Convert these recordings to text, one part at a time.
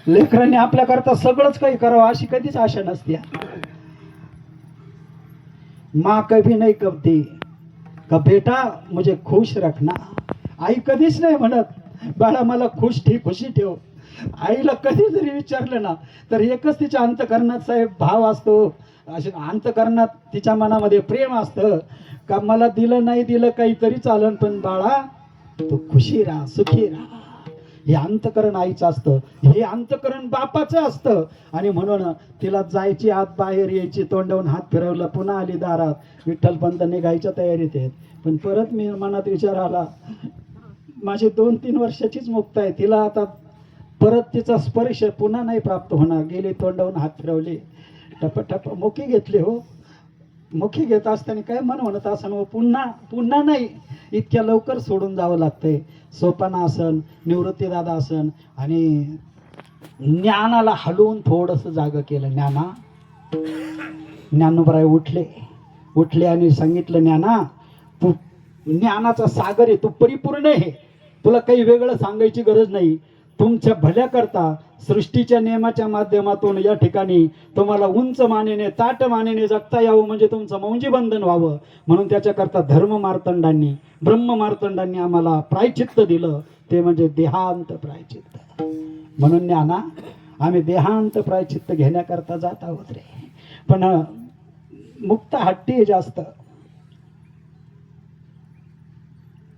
लेकरांनी आपल्या करता सगळंच काही करावं अशी कधीच आशा नसते. माँ कभी नहीं कहती का बेटा मुझे खुश रखना. आई कधीच नाही म्हणत बाळा मला खुशी ठेव. आईला कधी जरी विचारलं ना तर एकच तिच्या अंतकरणात साहेब भाव असतो. असे अंतकरणात तिच्या मनामध्ये प्रेम असतं का मला दिलं नाही दिलं काही तरी चालन पण बाळा तू खुशी राहा सुखी राहा. हे अंतकरण आईचं असतं, हे अंतकरण बापाचं असतं. आणि म्हणून तिला जायची आत बाहेर यायची तोंडावून हात फिरवला पुन्हा आली दारात. विठ्ठलपंत निघायच्या तयारीत आहेत पण परत मी मनात विचार आला माझी 2-3 वर्षाचीच मुक्त आहे. तिला आता परत तिचा स्पर्श पुन्हा नाही प्राप्त होणार. गेली तोंडावून हात फिरवले टप मुखी घेतली. हो मुखी घेत असताना काय मन म्हणत असं पुन्हा नाही इतक्या लवकर सोडून जावं लागतंय. सोपानासन निवृत्तीदादासन आणि ज्ञानाला हलवून थोडंसं जागं केलं. ज्ञानोबराय उठले आणि सांगितलं ज्ञाना तू ज्ञानाचा सागर आहे, तू परिपूर्ण आहे, तुला काही वेगळं सांगायची गरज नाही. तुमच्या भल्या करता सृष्टीच्या नियमाच्या माध्यमातून या ठिकाणी तुम्हाला उंच मानेने ताट मानेने जगता यावं म्हणजे तुमचं मौंजी बंधन व्हावं म्हणून त्याच्याकरता धर्म मार्तंडांनी ब्रह्म मार्तंडांनी आम्हाला प्रायचित्त दिलं ते म्हणजे देहांत प्रायचित्त. म्हणून ज्ञाना आम्ही देहांत प्रायचित्त घेण्याकरता जात आहोत रे. पण मुक्त हट्टी जास्त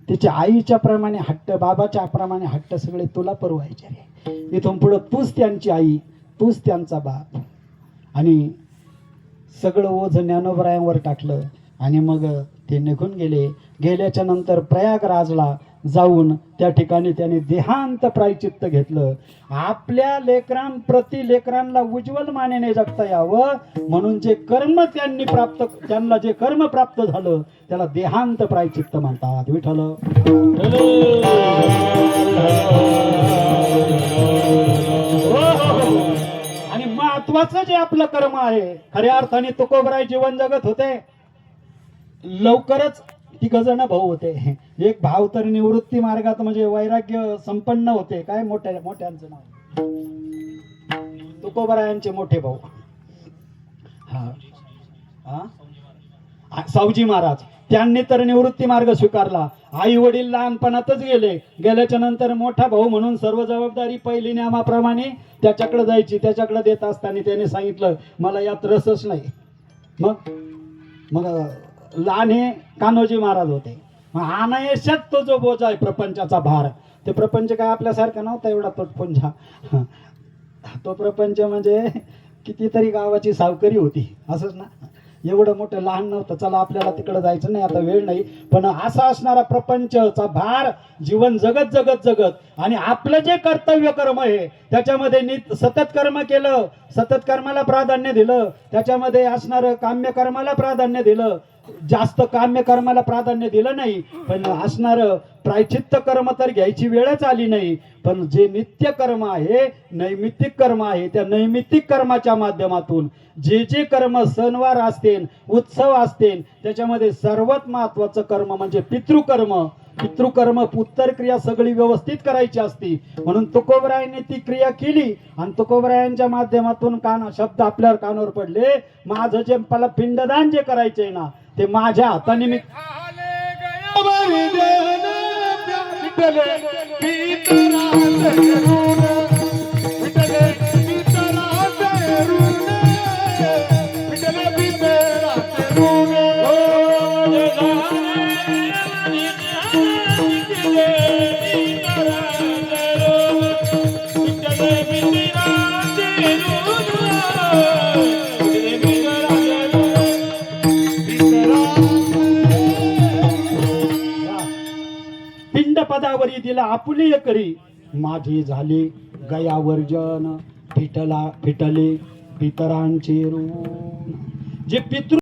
तिच्या आईच्या प्रमाणे हट्ट बाबाच्या प्रमाणे हट्ट सगळे तुला पुरवायचे रे. इथून पुढं तूच त्यांची आई तूच त्यांचा बाप. आणि सगळं ओझ ज्ञानोबरायांवर टाकलं आणि मग ते निघून गेल्याच्या नंतर प्रयागराजला जाऊन त्या ठिकाणी त्याने देहांत प्रायचित्त घेतलं. आपल्या लेकरांना उज्ज्वल मानेने जगता यावं म्हणून जे कर्म त्यांना जे कर्म प्राप्त झालं त्याला देहांत प्रायचित्त म्हणतात. विठ्ठल आणि महत्वाचं जे आपलं कर्म आहे खऱ्या अर्थाने तुकोबराय जीवन जगत होते. लवकरच 3 जण भाऊ होते. एक भाव तर निवृत्ती मार्गात म्हणजे वैराग्य संपन्न होते. काय मोठ्यांचं नाव तुकोबरायांचे मोठे भाऊ सावजी महाराज. त्यांनी तर निवृत्ती मार्ग स्वीकारला. आई वडील लहानपणातच गेल्याच्या नंतर मोठा भाऊ म्हणून सर्व जबाबदारी पहिली नियमाप्रमाणे त्याच्याकडे जायची. त्याच्याकडे देत असताना त्याने सांगितलं मला यात रसच नाही. मग लहान हे कान्होजी महाराज होते. मग अनायशात तो जो बोजा आहे प्रपंचाचा भार ते प्रपंच काय आपल्यासारखा नव्हता एवढा तोटपुंजा. तो प्रपंच म्हणजे कितीतरी गावाची सावकरी होती असंच ना. एवढं मोठं लहान नव्हतं. चला आपल्याला तिकडे जायचं नाही आता वेळ नाही. पण असा असणारा प्रपंचचा भार जीवन जगत आणि आपलं जे कर्तव्य कर्म आहे त्याच्यामध्ये सतत कर्म केलं. सतत कर्माला प्राधान्य दिलं. त्याच्यामध्ये असणारं काम्य कर्माला प्राधान्य दिलं. जास्त काम्य कर्माला प्राधान्य दिलं नाही. पण असणारं प्रायचित्त कर्म तर घ्यायची वेळच आली नाही. पण जे नित्य कर्म आहे नैमित्तिक कर्म आहे त्या नैमित्तिक कर्माच्या माध्यमातून जे कर्म सणवार असतील उत्सव असतील त्याच्यामध्ये सर्वात महत्वाचं कर्म म्हणजे पितृकर्म. उत्तर क्रिया सगळी व्यवस्थित करायची असती. म्हणून तुकोबरायांनी ती क्रिया केली आणि तुकोबरायांच्या माध्यमातून शब्द आपल्यावर कानावर पडले. माझं जे मला पिंडदान जे करायचंय ना ते माझ्या हाताने मी पदावरी दिला आपुली करी माझी झाली गयावर्जन फिटले पितरांचे ऋण. जे पितृ